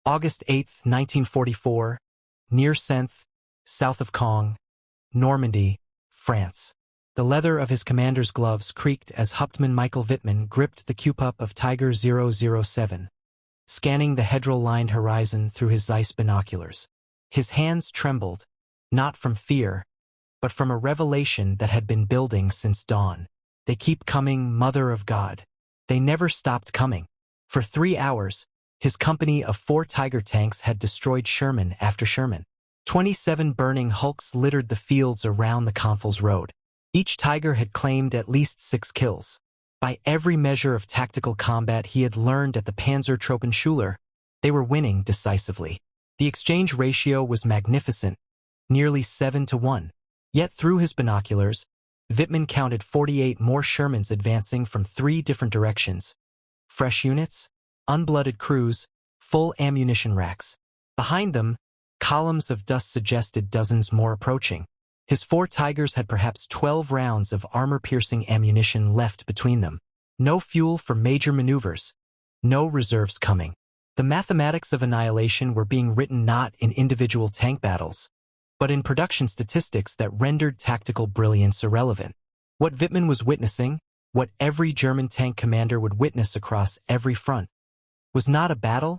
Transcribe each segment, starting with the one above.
August 8, 1944, near Saintes, south of Caen, Normandy, France. The leather of his commander's gloves creaked as Hauptmann Michael Wittmann gripped the Q-pup of Tiger 007, scanning the hedral-lined horizon through his Zeiss binoculars. His hands trembled, not from fear, but from a revelation that had been building since dawn. They keep coming, Mother of God. They never stopped coming. For 3 hours, his company of 4 Tiger tanks had destroyed Sherman after Sherman. 27 burning hulks littered the fields around the Confels Road. Each Tiger had claimed at least 6 kills. By every measure of tactical combat he had learned at the Panzertruppenschule, they were winning decisively. The exchange ratio was magnificent, nearly 7-1. Yet through his binoculars, Wittmann counted 48 more Shermans advancing from 3 different directions. Fresh units, unblooded crews, full ammunition racks. Behind them, columns of dust suggested dozens more approaching. His 4 Tigers had perhaps 12 rounds of armor-piercing ammunition left between them. No fuel for major maneuvers. No reserves coming. The mathematics of annihilation were being written not in individual tank battles, but in production statistics that rendered tactical brilliance irrelevant. What Wittmann was witnessing, what every German tank commander would witness across every front, was not a battle,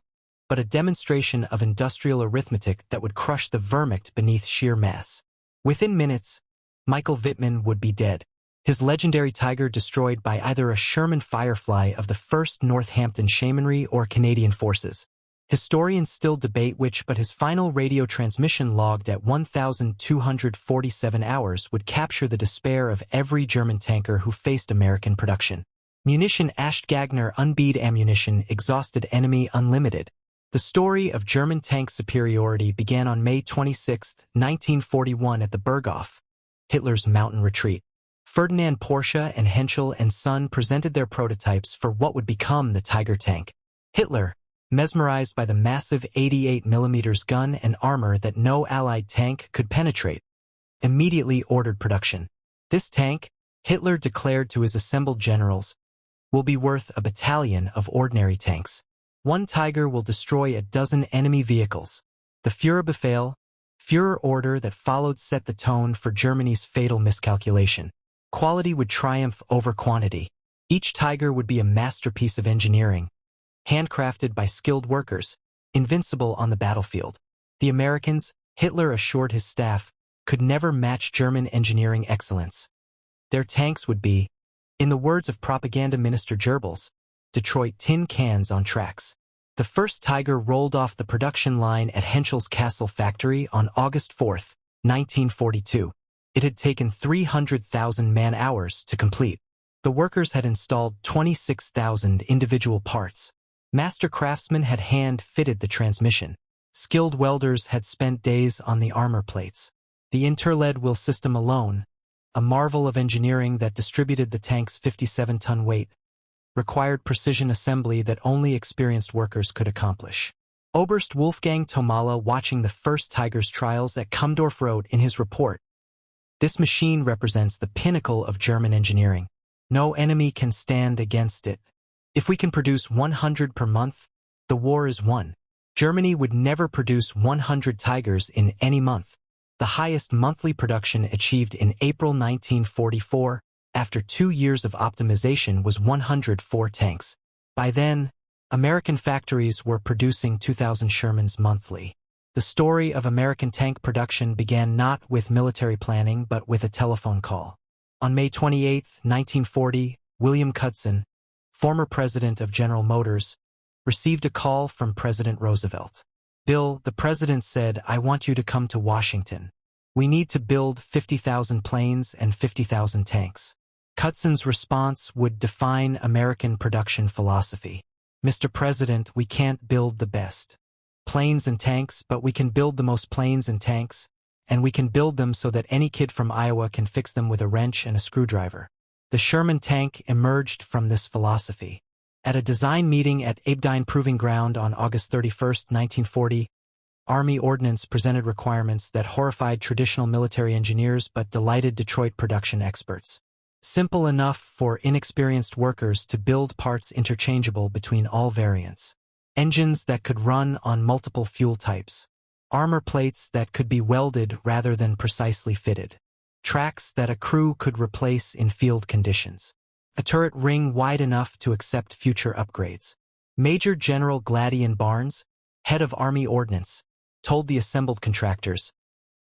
but a demonstration of industrial arithmetic that would crush the vermicht beneath sheer mass. Within minutes, Michael Wittmann would be dead, his legendary Tiger destroyed by either a Sherman Firefly of the 1st Northampton Yeomanry or Canadian forces. Historians still debate which, but his final radio transmission logged at 1,247 hours would capture the despair of every German tanker who faced American production. Munition Acht-Gagner unbead ammunition exhausted enemy unlimited. The story of German tank superiority began on May 26, 1941 at the Berghof, Hitler's mountain retreat. Ferdinand Porsche and Henschel and Son presented their prototypes for what would become the Tiger tank. Hitler, mesmerized by the massive 88mm gun and armor that no Allied tank could penetrate, immediately ordered production. This tank, Hitler declared to his assembled generals, will be worth a battalion of ordinary tanks. 1 Tiger will destroy a dozen enemy vehicles. The Führerbefehl, Führer order that followed set the tone for Germany's fatal miscalculation. Quality would triumph over quantity. Each Tiger would be a masterpiece of engineering, handcrafted by skilled workers, invincible on the battlefield. The Americans, Hitler assured his staff, could never match German engineering excellence. Their tanks would be, in the words of propaganda minister Goebbels, Detroit tin cans on tracks. The first Tiger rolled off the production line at Henschel's Castle factory on August 4, 1942. It had taken 300,000 man-hours to complete. The workers had installed 26,000 individual parts. Master craftsmen had hand-fitted the transmission. Skilled welders had spent days on the armor plates. The interlead wheel system alone, a marvel of engineering that distributed the tank's 57-ton weight, required precision assembly that only experienced workers could accomplish. Oberst Wolfgang Tomala, watching the first Tiger's trials at Kumdorf, wrote in his report, "This machine represents the pinnacle of German engineering. No enemy can stand against it. If we can produce 100 per month, the war is won." Germany would never produce 100 Tigers in any month. The highest monthly production achieved in April 1944, after 2 years of optimization, was 104 tanks. By then, American factories were producing 2,000 Shermans monthly. The story of American tank production began not with military planning but with a telephone call. On May 28, 1940, William Cudson, former president of General Motors, received a call from President Roosevelt. "Bill," the president said, "I want you to come to Washington. We need to build 50,000 planes and 50,000 tanks." Cudson's response would define American production philosophy. "Mr. President, we can't build the best planes and tanks, but we can build the most planes and tanks, and we can build them so that any kid from Iowa can fix them with a wrench and a screwdriver." The Sherman tank emerged from this philosophy. At a design meeting at Aberdeen Proving Ground on August 31, 1940, Army Ordnance presented requirements that horrified traditional military engineers but delighted Detroit production experts. Simple enough for inexperienced workers to build parts interchangeable between all variants. engines that could run on multiple fuel types, armor plates that could be welded rather than precisely fitted, tracks that a crew could replace in field conditions, a turret ring wide enough to accept future upgrades. Major General Gladian Barnes, head of Army Ordnance, told the assembled contractors,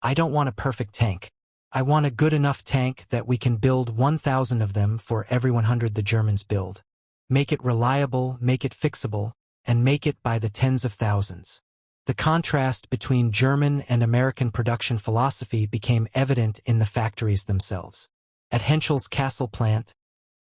"I don't want a perfect tank. I want a good enough tank that we can build 1,000 of them for every 100 the Germans build. Make it reliable, make it fixable, and make it by the tens of thousands." The contrast between German and American production philosophy became evident in the factories themselves. At Henschel's Kassel plant,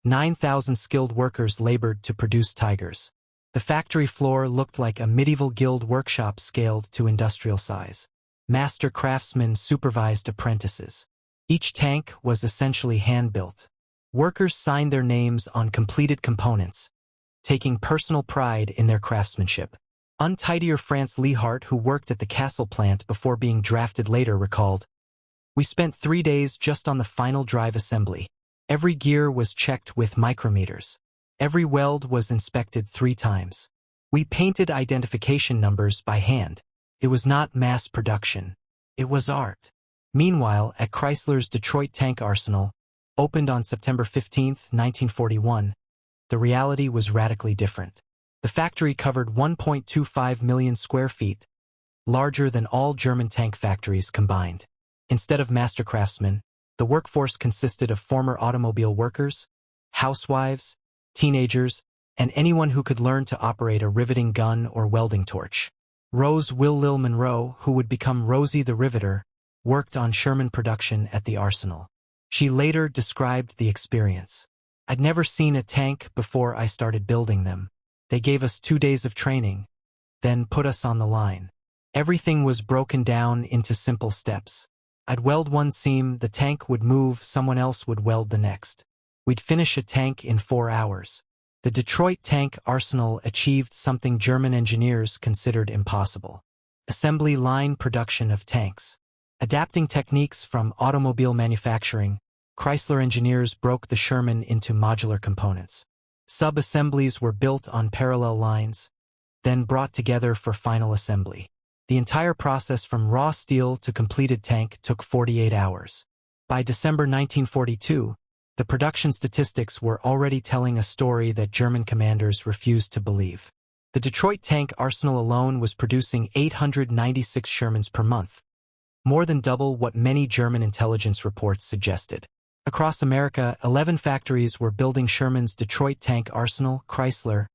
9,000 skilled workers labored to produce Tigers. The factory floor looked like a medieval guild workshop scaled to industrial size. Master craftsmen supervised apprentices. Each tank was essentially hand-built. Workers signed their names on completed components, taking personal pride in their craftsmanship. Untidier France Lehart, who worked at the Kassel plant before being drafted later, recalled, "We spent 3 days just on the final drive assembly. Every gear was checked with micrometers. Every weld was inspected 3 times. We painted identification numbers by hand. It was not mass production. It was art." Meanwhile, at Chrysler's Detroit Tank Arsenal, opened on September 15, 1941, the reality was radically different. The factory covered 1.25 million square feet, larger than all German tank factories combined. Instead of master craftsmen, the workforce consisted of former automobile workers, housewives, teenagers, and anyone who could learn to operate a riveting gun or welding torch. Rose Will Monroe, who would become Rosie the Riveter, worked on Sherman production at the arsenal. She later described the experience. "I'd never seen a tank before I started building them. They gave us 2 days of training, then put us on the line. Everything was broken down into simple steps. I'd weld one seam, the tank would move, someone else would weld the next. We'd finish a tank in 4 hours. The Detroit Tank Arsenal achieved something German engineers considered impossible: assembly line production of tanks. Adapting techniques from automobile manufacturing, Chrysler engineers broke the Sherman into modular components. Sub-assemblies were built on parallel lines, then brought together for final assembly. The entire process from raw steel to completed tank took 48 hours. By December 1942, the production statistics were already telling a story that German commanders refused to believe. The Detroit Tank Arsenal alone was producing 896 Shermans per month, more than double what many German intelligence reports suggested. Across America, 11 factories were building Sherman's Detroit Tank Arsenal, Chrysler,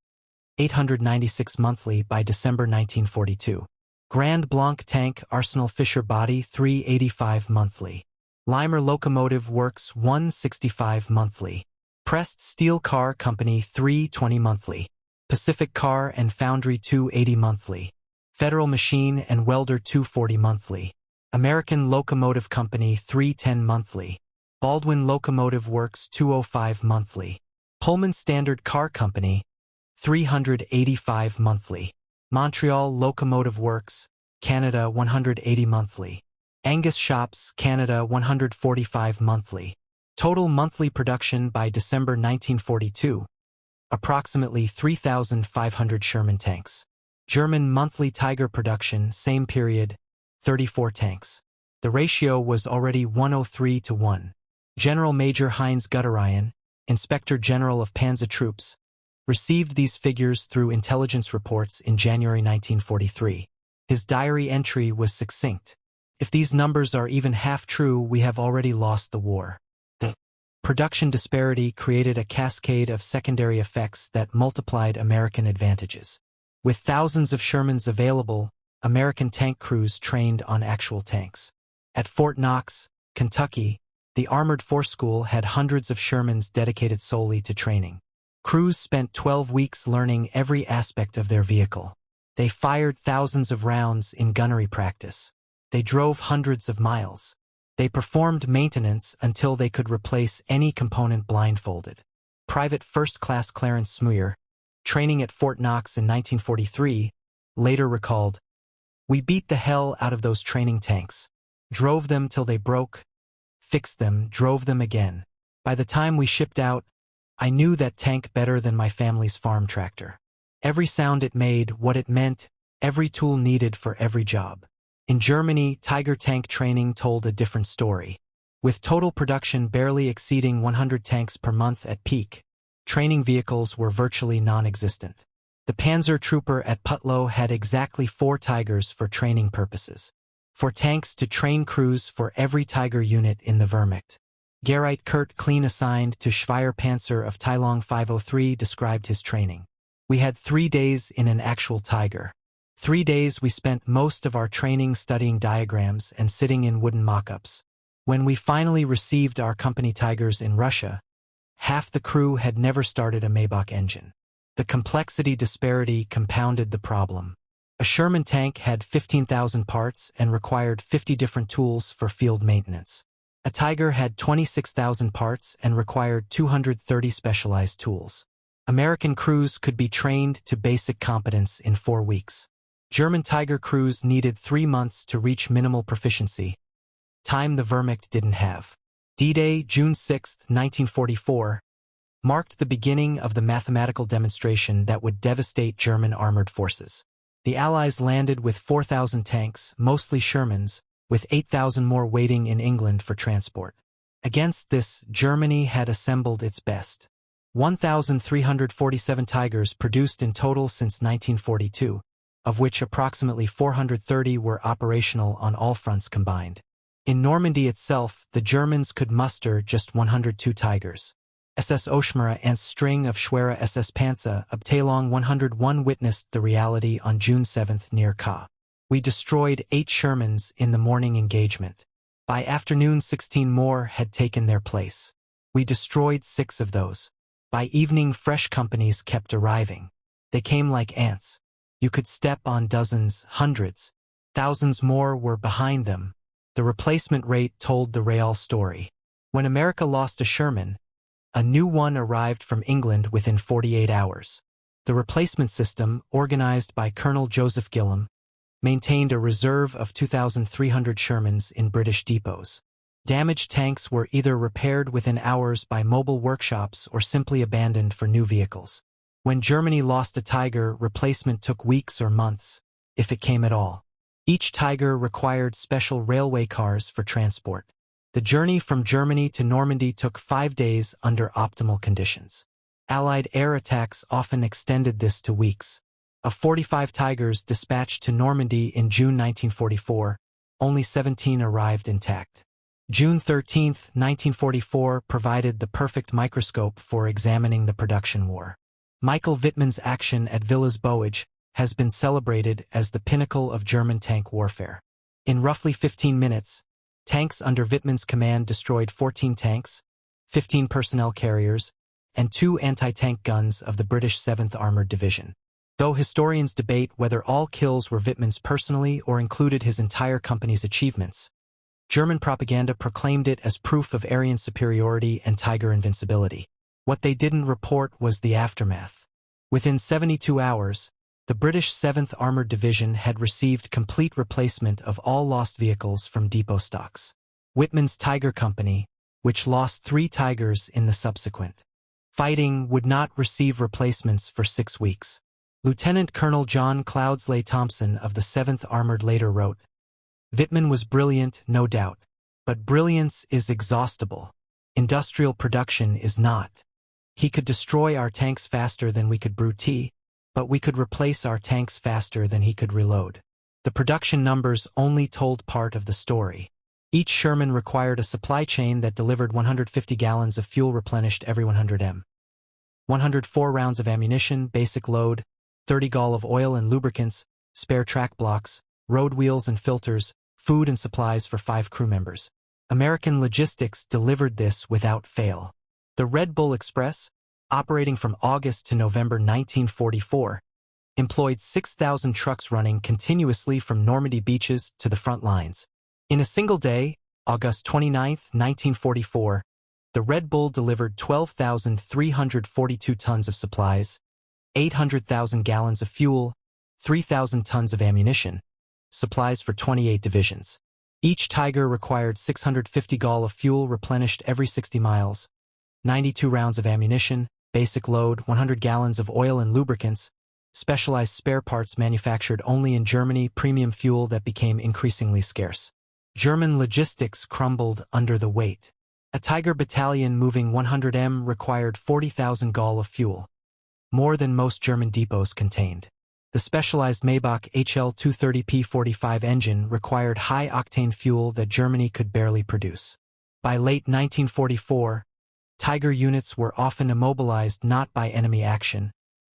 896 monthly by December 1942. Grand Blanc Tank Arsenal, Fisher Body, 385 monthly. Limer Locomotive Works, 165 monthly. Pressed Steel Car Company, 320 monthly. Pacific Car and Foundry, 280 monthly. Federal Machine and Welder, 240 monthly. American Locomotive Company, 310 monthly. Baldwin Locomotive Works, 205 monthly. Pullman Standard Car Company, 385 monthly. Montreal Locomotive Works, Canada, 180 monthly. Angus Shops, Canada, 145 monthly. Total monthly production by December 1942, approximately 3,500 Sherman tanks. German monthly Tiger production, same period, 34 tanks. The ratio was already 103 to 1. General Major Heinz Guderian, Inspector General of Panzer Troops, received these figures through intelligence reports in January 1943. His diary entry was succinct: "If these numbers are even half true, we have already lost the war." The production disparity created a cascade of secondary effects that multiplied American advantages. With thousands of Shermans available, American tank crews trained on actual tanks. At Fort Knox, Kentucky, the Armored Force School had hundreds of Shermans dedicated solely to training. Crews spent 12 weeks learning every aspect of their vehicle. They fired thousands of rounds in gunnery practice. They drove hundreds of miles. They performed maintenance until they could replace any component blindfolded. Private First Class Clarence Smuyer, training at Fort Knox in 1943, later recalled, "We beat the hell out of those training tanks. Drove them till they broke, fixed them, drove them again. By the time we shipped out, I knew that tank better than my family's farm tractor." Every sound it made, what it meant, every tool needed for every job. In Germany, Tiger tank training told a different story. With total production barely exceeding 100 tanks per month at peak, training vehicles were virtually non-existent. The Panzer Trooper at Putlow had exactly 4 Tigers for training purposes. 4 tanks to train crews for every Tiger unit in the Wehrmacht. Gerrit Kurt Klein, assigned to Schweierpanzer of Teilung 503, described his training. We had 3 days in an actual Tiger. 3 days we spent most of our training studying diagrams and sitting in wooden mock-ups. When we finally received our company Tigers in Russia, half the crew had never started a Maybach engine. The complexity disparity compounded the problem. A Sherman tank had 15,000 parts and required 50 different tools for field maintenance. A Tiger had 26,000 parts and required 230 specialized tools. American crews could be trained to basic competence in 4 weeks. German Tiger crews needed 3 months to reach minimal proficiency, time the Wehrmacht didn't have. D-Day, June 6, 1944, marked the beginning of the mathematical demonstration that would devastate German armored forces. The Allies landed with 4,000 tanks, mostly Shermans, with 8,000 more waiting in England for transport. Against this, Germany had assembled its best. 1,347 Tigers produced in total since 1942, of which approximately 430 were operational on all fronts combined. In Normandy itself, the Germans could muster just 102 Tigers. SS Oschmara and string of Schwere SS Panzer Abteilung 101 witnessed the reality on June 7 near Ka. We destroyed 8 Shermans in the morning engagement. By afternoon 16 more had taken their place. We destroyed 6 of those. By evening fresh companies kept arriving. They came like ants. You could step on dozens, hundreds. Thousands more were behind them. The replacement rate told the real story. When America lost a Sherman, a new one arrived from England within 48 hours. The replacement system, organized by Colonel Joseph Gillam, maintained a reserve of 2,300 Shermans in British depots. Damaged tanks were either repaired within hours by mobile workshops or simply abandoned for new vehicles. When Germany lost a Tiger, replacement took weeks or months, if it came at all. Each Tiger required special railway cars for transport. The journey from Germany to Normandy took 5 days under optimal conditions. Allied air attacks often extended this to weeks. Of 45 Tigers dispatched to Normandy in June 1944, only 17 arrived intact. June 13, 1944 provided the perfect microscope for examining the production war. Michael Wittmann's action at Villers-Bouage has been celebrated as the pinnacle of German tank warfare. In roughly 15 minutes, tanks under Wittmann's command destroyed 14 tanks, 15 personnel carriers, and 2 anti-tank guns of the British 7th Armored Division. Though historians debate whether all kills were Wittmann's personally or included his entire company's achievements, German propaganda proclaimed it as proof of Aryan superiority and Tiger invincibility. What they didn't report was the aftermath. Within 72 hours, the British 7th Armored Division had received complete replacement of all lost vehicles from depot stocks. Wittmann's Tiger Company, which lost 3 Tigers in the subsequent fighting, would not receive replacements for 6 weeks. Lieutenant Colonel John Cloudsley Thompson of the 7th Armored later wrote, "Wittmann was brilliant, no doubt, but brilliance is exhaustible. Industrial production is not. He could destroy our tanks faster than we could brew tea, but we could replace our tanks faster than he could reload." The production numbers only told part of the story. Each Sherman required a supply chain that delivered 150 gallons of fuel replenished every 100 m. 104 rounds of ammunition, basic load, 30 gall of oil and lubricants, spare track blocks, road wheels and filters, food and supplies for 5 crew members. American logistics delivered this without fail. The Red Bull Express, operating from August to November 1944, employed 6,000 trucks running continuously from Normandy beaches to the front lines. In a single day, August 29, 1944, the Red Bull delivered 12,342 tons of supplies, 800,000 gallons of fuel, 3,000 tons of ammunition, supplies for 28 divisions. Each Tiger required 650 gall of fuel replenished every 60 miles, 92 rounds of ammunition, basic load, 100 gallons of oil and lubricants, specialized spare parts manufactured only in Germany, premium fuel that became increasingly scarce. German logistics crumbled under the weight. A Tiger battalion moving 100 required 40,000 gall of fuel, more than most German depots contained. The specialized Maybach HL-230P45 engine required high-octane fuel that Germany could barely produce. By late 1944, Tiger units were often immobilized not by enemy action,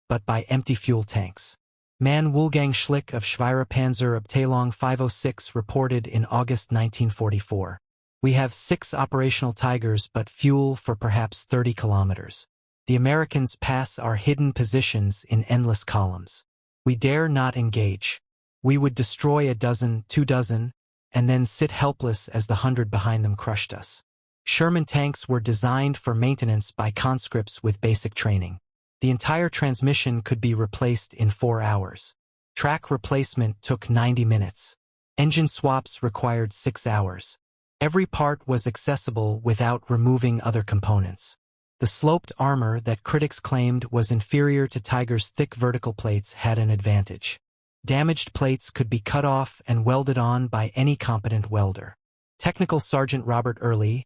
but by empty fuel tanks. Mann Wolfgang Schlick of Schwerer Panzerabteilung 506 reported in August 1944. We have 6 operational Tigers but fuel for perhaps 30 kilometers. The Americans pass our hidden positions in endless columns. We dare not engage. We would destroy a dozen, 2 dozen, and then sit helpless as the 100 behind them crushed us. Sherman tanks were designed for maintenance by conscripts with basic training. The entire transmission could be replaced in 4 hours. Track replacement took 90 minutes. Engine swaps required 6 hours. Every part was accessible without removing other components. The sloped armor that critics claimed was inferior to Tiger's thick vertical plates had an advantage. Damaged plates could be cut off and welded on by any competent welder. Technical Sergeant Robert Early,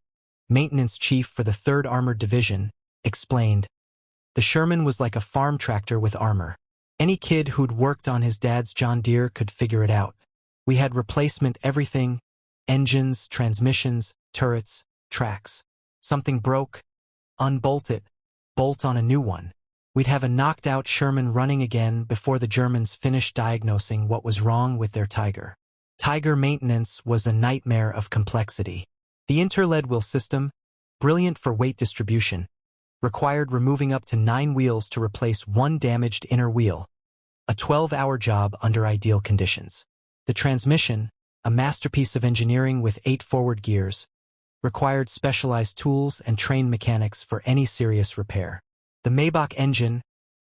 maintenance chief for the 3rd Armored Division, explained, "The Sherman was like a farm tractor with armor. Any kid who'd worked on his dad's John Deere could figure it out. We had replacement everything: engines, transmissions, turrets, tracks. Something broke, unbolt it, bolt on a new one. We'd have a knocked-out Sherman running again before the Germans finished diagnosing what was wrong with their Tiger." Tiger maintenance was a nightmare of complexity. The interlead wheel system, brilliant for weight distribution, required removing up to 9 wheels to replace 1 damaged inner wheel, a 12-hour job under ideal conditions. The transmission, a masterpiece of engineering with 8 forward gears, required specialized tools and trained mechanics for any serious repair. The Maybach engine,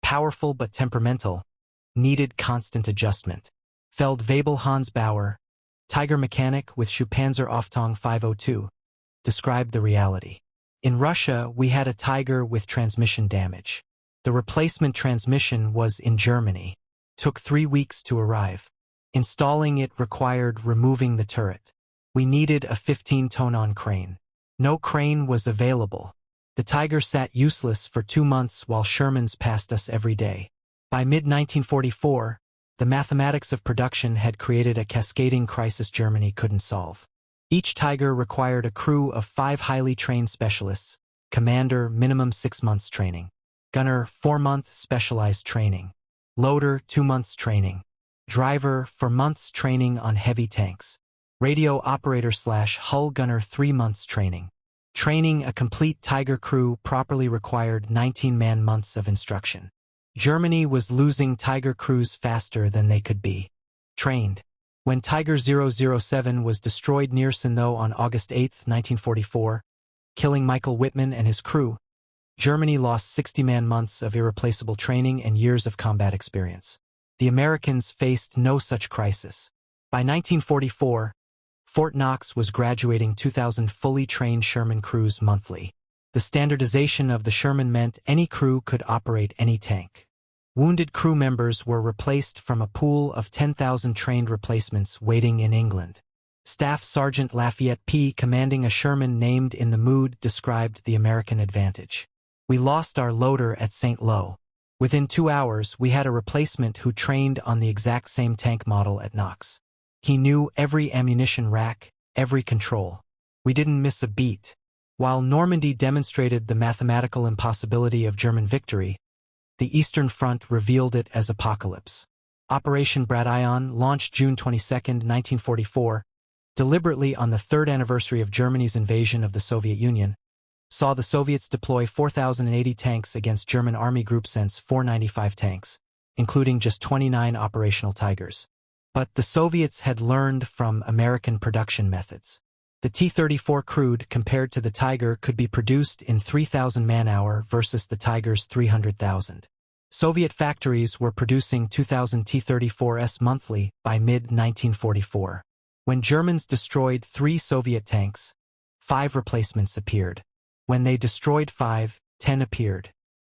powerful but temperamental, needed constant adjustment. Feldwebel Hans Bauer, Tiger mechanic with Schuhpanzerauftung 502, described the reality. "In Russia, we had a Tiger with transmission damage. The replacement transmission was in Germany. Took 3 weeks to arrive. Installing it required removing the turret. We needed a 15-ton crane. No crane was available. The Tiger sat useless for 2 months while Shermans passed us every day." By mid-1944, the mathematics of production had created a cascading crisis Germany couldn't solve. Each Tiger required a crew of 5 highly trained specialists, commander minimum 6 months training, gunner 4-month specialized training, loader 2 months training, driver 4 months training on heavy tanks, radio operator/hull gunner 3 months training. Training a complete Tiger crew properly required 19 man-months of instruction. Germany was losing Tiger crews faster than they could be trained. When Tiger 007 was destroyed near Sindhu on August 8, 1944, killing Michael Wittmann and his crew, Germany lost 60 man-months of irreplaceable training and years of combat experience. The Americans faced no such crisis. By 1944, Fort Knox was graduating 2,000 fully trained Sherman crews monthly. The standardization of the Sherman meant any crew could operate any tank. Wounded crew members were replaced from a pool of 10,000 trained replacements waiting in England. Staff Sergeant Lafayette P., commanding a Sherman named in the Mood, described the American advantage. "We lost our loader at St. Lo. Within 2 hours, we had a replacement who trained on the exact same tank model at Knox. He knew every ammunition rack, every control. We didn't miss a beat." While Normandy demonstrated the mathematical impossibility of German victory, the Eastern Front revealed it as apocalypse. Operation Brat-Ion, launched June 22, 1944, deliberately on the 3rd anniversary of Germany's invasion of the Soviet Union, saw the Soviets deploy 4,080 tanks against German Army Group Sense 495 tanks, including just 29 operational Tigers. But the Soviets had learned from American production methods. The T-34 crude, compared to the Tiger, could be produced in 3,000 man-hour versus the Tiger's 300,000. Soviet factories were producing 2,000 T-34s monthly by mid-1944. When Germans destroyed 3 Soviet tanks, 5 replacements appeared. When they destroyed 5, 10 appeared.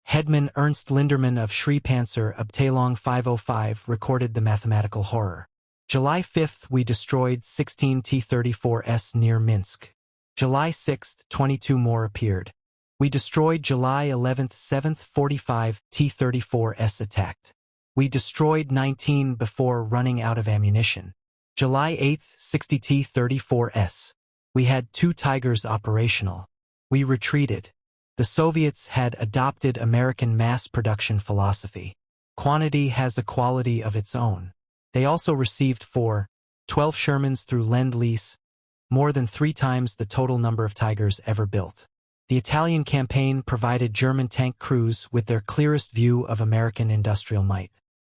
Headman Ernst Linderman of Schreepanzer-Abteilung 505 recorded the mathematical horror. July 5th, we destroyed 16 T-34s near Minsk. July 6th, 22 more appeared. We destroyed July 11th, 7th, 45 T-34s attacked. We destroyed 19 before running out of ammunition. July 8th, 60 T-34s. We had 2 Tigers operational. We retreated. The Soviets had adopted American mass production philosophy. Quantity has a quality of its own. They also received 12 Shermans through Lend-Lease, more than 3 times the total number of Tigers ever built. The Italian campaign provided German tank crews with their clearest view of American industrial might.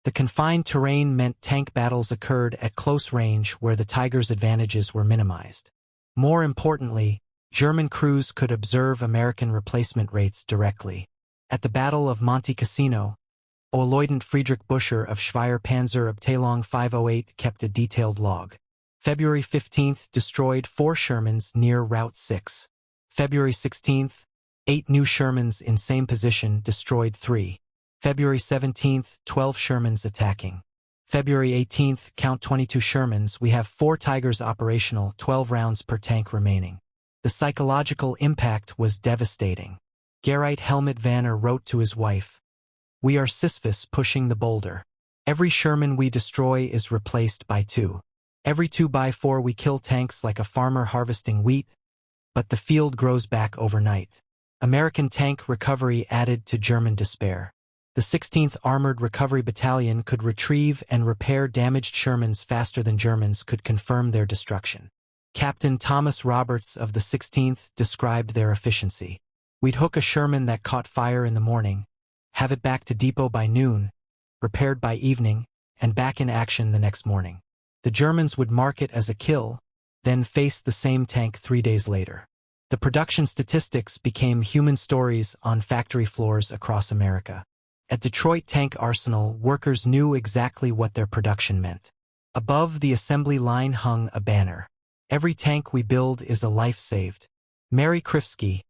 The confined terrain meant tank battles occurred at close range where the Tigers' advantages were minimized. More importantly, German crews could observe American replacement rates directly. At the Battle of Monte Cassino, Oberleutnant Friedrich Buscher of Schweierpanzer-Abteilung 508 kept a detailed log. February 15th destroyed 4 Shermans near Route 6. February 16th, 8 new Shermans in same position destroyed 3. February 17th, 12 Shermans attacking. February 18th, count 22 Shermans, we have 4 Tigers operational, 12 rounds per tank remaining. The psychological impact was devastating. Gerrit Helmut Vanner wrote to his wife, "We are Sisyphus pushing the boulder. Every Sherman we destroy is replaced by 2. Every 2x4 we kill tanks like a farmer harvesting wheat, but the field grows back overnight." American tank recovery added to German despair. The 16th Armored Recovery Battalion could retrieve and repair damaged Shermans faster than Germans could confirm their destruction. Captain Thomas Roberts of the 16th described their efficiency. "We'd hook a Sherman that caught fire in the morning, have it back to depot by noon, repaired by evening, and back in action the next morning. The Germans would mark it as a kill, then face the same tank 3 days later." The production statistics became human stories on factory floors across America. At Detroit Tank Arsenal, workers knew exactly what their production meant. Above the assembly line hung a banner. "Every tank we build is a life saved." Mary Krivsky,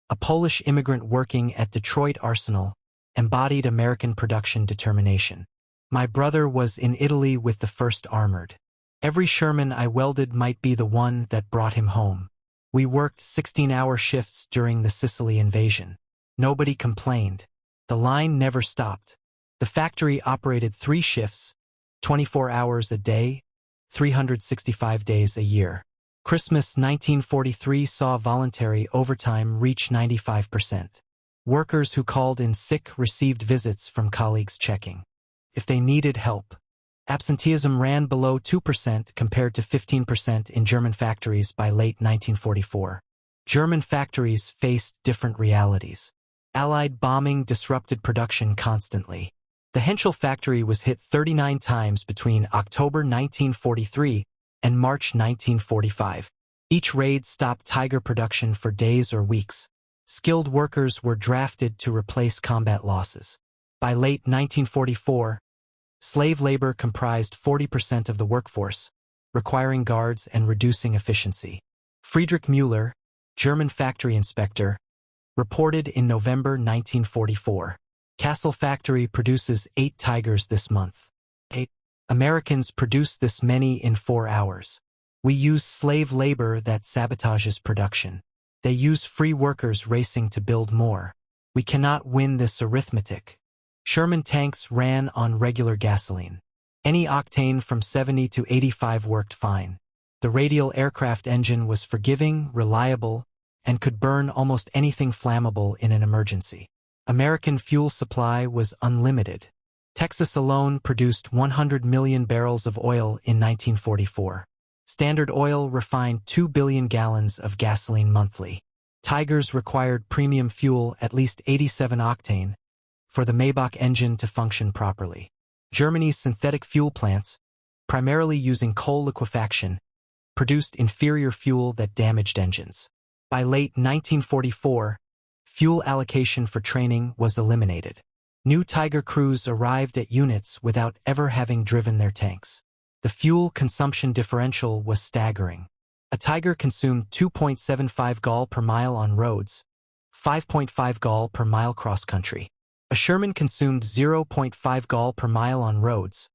a Polish immigrant working at Detroit Arsenal, embodied American production determination. "My brother was in Italy with the 1st Armored. Every Sherman I welded might be the one that brought him home. We worked 16-hour shifts during the Sicily invasion. Nobody complained. The line never stopped. The factory operated 3 shifts, 24 hours a day, 365 days a year. Christmas 1943 saw voluntary overtime reach 95%. Workers who called in sick received visits from colleagues checking if they needed help. Absenteeism ran below 2% compared to 15% in German factories by late 1944. German factories faced different realities. Allied bombing disrupted production constantly. The Henschel factory was hit 39 times between October 1943 and March 1945. Each raid stopped Tiger production for days or weeks. Skilled workers were drafted to replace combat losses. By late 1944, slave labor comprised 40% of the workforce, requiring guards and reducing efficiency. Friedrich Müller, German factory inspector, reported in November 1944, "Kassel factory produces 8 Tigers this month. 8 Americans produce this many in 4 hours. We use slave labor that sabotages production. They use free workers racing to build more. We cannot win this arithmetic." Sherman tanks ran on regular gasoline. Any octane from 70 to 85 worked fine. The radial aircraft engine was forgiving, reliable, and could burn almost anything flammable in an emergency. American fuel supply was unlimited. Texas alone produced 100 million barrels of oil in 1944. Standard Oil refined 2 billion gallons of gasoline monthly. Tigers required premium fuel, at least 87 octane, for the Maybach engine to function properly. Germany's synthetic fuel plants, primarily using coal liquefaction, produced inferior fuel that damaged engines. By late 1944, fuel allocation for training was eliminated. New Tiger crews arrived at units without ever having driven their tanks. The fuel consumption differential was staggering. A Tiger consumed 2.75 gall per mile on roads, 5.5 gall per mile cross-country. A Sherman consumed 0.5 gall per mile on roads,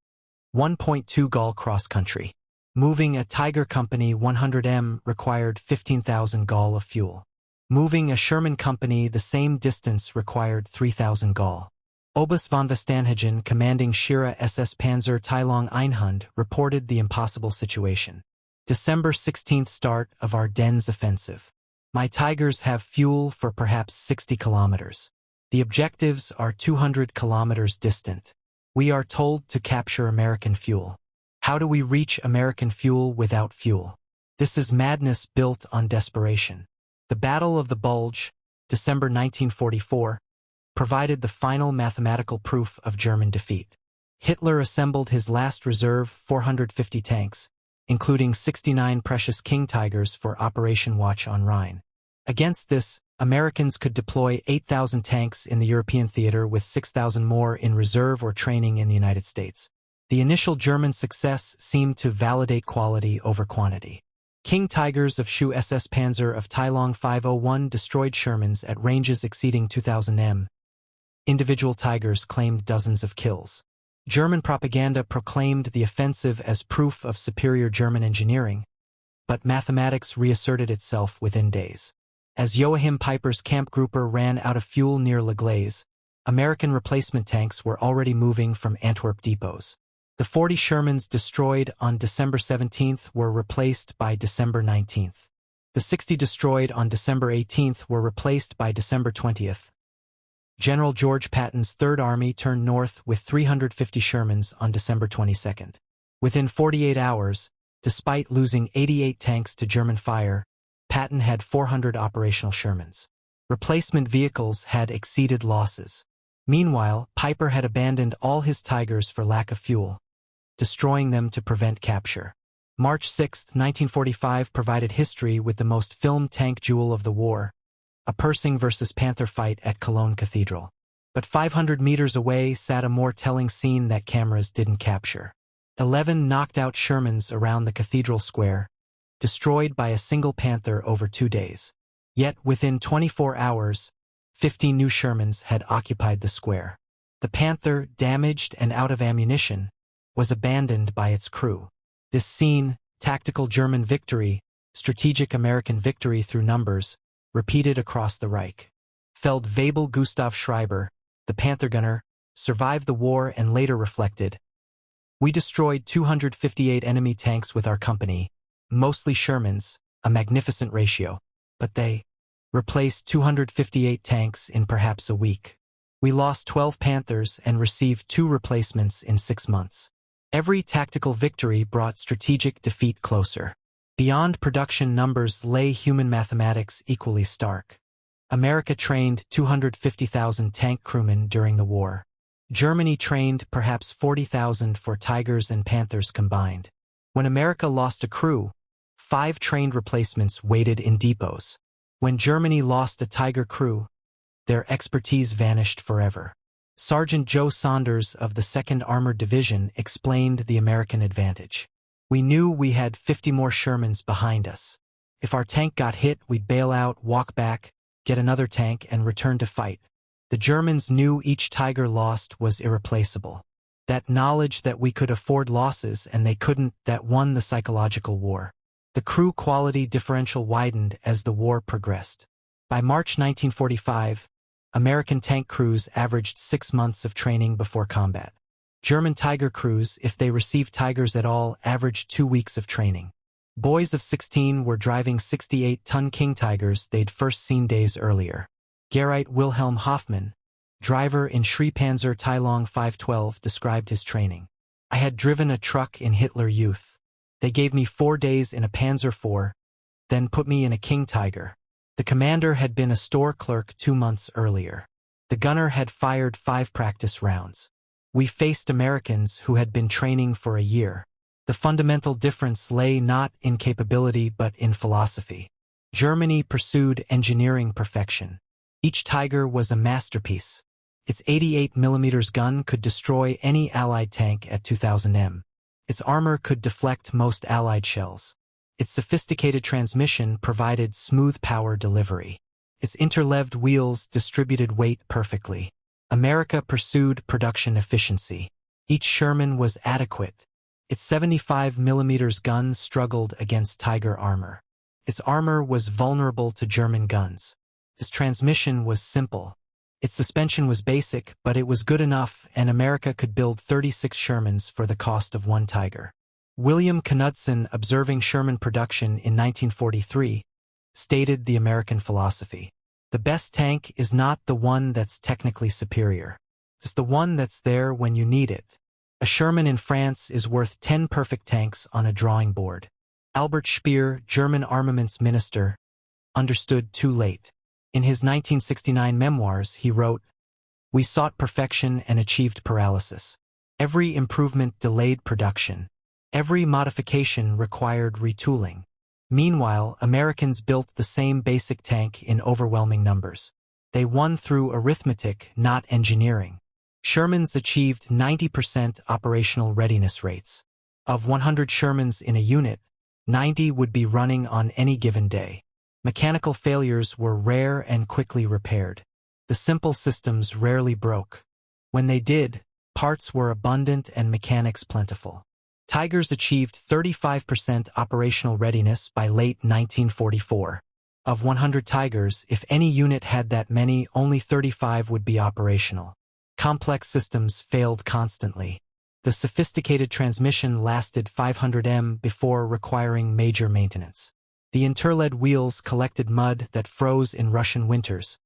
1.2 gall cross-country. Moving a Tiger Company 100 required 15,000 gall of fuel. Moving a Sherman Company the same distance required 3,000 gall. Oberst von Vestanhagen, commanding Schira SS Panzer Teilung Einhund, reported the impossible situation. December 16th, start of Ardennes offensive. My Tigers have fuel for perhaps 60 kilometers. The objectives are 200 kilometers distant. We are told to capture American fuel. How do we reach American fuel without fuel? This is madness built on desperation. The Battle of the Bulge, December 1944, provided the final mathematical proof of German defeat. Hitler assembled his last reserve 450 tanks, including 69 precious King Tigers for Operation Watch on Rhine. Against this, Americans could deploy 8,000 tanks in the European theater with 6,000 more in reserve or training in the United States. The initial German success seemed to validate quality over quantity. King Tigers of Schuh SS Panzer of Teilung 501 destroyed Shermans at ranges exceeding 2,000 m. Individual Tigers claimed dozens of kills. German propaganda proclaimed the offensive as proof of superior German engineering, but mathematics reasserted itself within days. As Joachim Peiper's Kampfgruppe ran out of fuel near Le Glaise, American replacement tanks were already moving from Antwerp depots. The 40 Shermans destroyed on December 17th were replaced by December 19th. The 60 destroyed on December 18th were replaced by December 20th. General George Patton's Third Army turned north with 350 Shermans on December 22nd. Within 48 hours, despite losing 88 tanks to German fire, Patton had 400 operational Shermans. Replacement vehicles had exceeded losses. Meanwhile, Peiper had abandoned all his Tigers for lack of fuel, destroying them to prevent capture. March 6, 1945 provided history with the most filmed tank duel of the war, a Persing versus Panther fight at Cologne Cathedral. But 500 meters away sat a more telling scene that cameras didn't capture. 11 knocked-out Shermans around the cathedral square, destroyed by a single Panther over 2 days. Yet within 24 hours, 15 new Shermans had occupied the square. The Panther, damaged and out of ammunition, was abandoned by its crew. This scene, tactical German victory, strategic American victory through numbers, repeated across the Reich. Feldwebel Gustav Schreiber, the Panther gunner, survived the war and later reflected, "We destroyed 258 enemy tanks with our company, mostly Shermans, a magnificent ratio, but they replaced 258 tanks in perhaps a week. We lost 12 Panthers and received 2 replacements in 6 months." Every tactical victory brought strategic defeat closer. Beyond production numbers lay human mathematics equally stark. America trained 250,000 tank crewmen during the war. Germany trained perhaps 40,000 for Tigers and Panthers combined. When America lost a crew, 5 trained replacements waited in depots. When Germany lost a Tiger crew, their expertise vanished forever. Sergeant Joe Saunders of the 2nd Armored Division explained the American advantage. "We knew we had 50 more Shermans behind us. If our tank got hit, we'd bail out, walk back, get another tank, and return to fight. The Germans knew each Tiger lost was irreplaceable. That knowledge that we could afford losses and they couldn't, that won the psychological war." The crew quality differential widened as the war progressed. By March 1945, American tank crews averaged 6 months of training before combat. German Tiger crews, if they received Tigers at all, averaged 2 weeks of training. Boys of 16 were driving 68-ton King Tigers they'd first seen days earlier. Gerrit Wilhelm Hoffmann, driver in Schreepanzer Teilung 512, described his training. "I had driven a truck in Hitler Youth. They gave me 4 days in a Panzer IV, then put me in a King Tiger. The commander had been a store clerk 2 months earlier. The gunner had fired 5 practice rounds. We faced Americans who had been training for a year. The fundamental difference lay not in capability but in philosophy. Germany pursued engineering perfection. Each Tiger was a masterpiece. Its 88mm gun could destroy any Allied tank at 2,000 m. Its armor could deflect most Allied shells. Its sophisticated transmission provided smooth power delivery. Its interleaved wheels distributed weight perfectly. America pursued production efficiency. Each Sherman was adequate. Its 75mm guns struggled against Tiger armor. Its armor was vulnerable to German guns. Its transmission was simple. Its suspension was basic, but it was good enough, and America could build 36 Shermans for the cost of one Tiger. William Knudsen, observing Sherman production in 1943, stated the American philosophy. The best tank is not the one that's technically superior. It's the one that's there when you need it. A Sherman in France is worth 10 perfect tanks on a drawing board. Albert Speer, German armaments minister, understood too late. In his 1969 memoirs, he wrote, "We sought perfection and achieved paralysis. Every improvement delayed production. Every modification required retooling. Meanwhile, Americans built the same basic tank in overwhelming numbers. They won through arithmetic, not engineering. Shermans achieved 90% operational readiness rates. Of 100 Shermans in a unit, 90 would be running on any given day. Mechanical failures were rare and quickly repaired. The simple systems rarely broke. When they did, parts were abundant and mechanics plentiful. Tigers achieved 35% operational readiness by late 1944. Of 100 Tigers, if any unit had that many, only 35 would be operational. Complex systems failed constantly. The sophisticated transmission lasted 500 m before requiring major maintenance. The interled wheels collected mud that froze in Russian winters,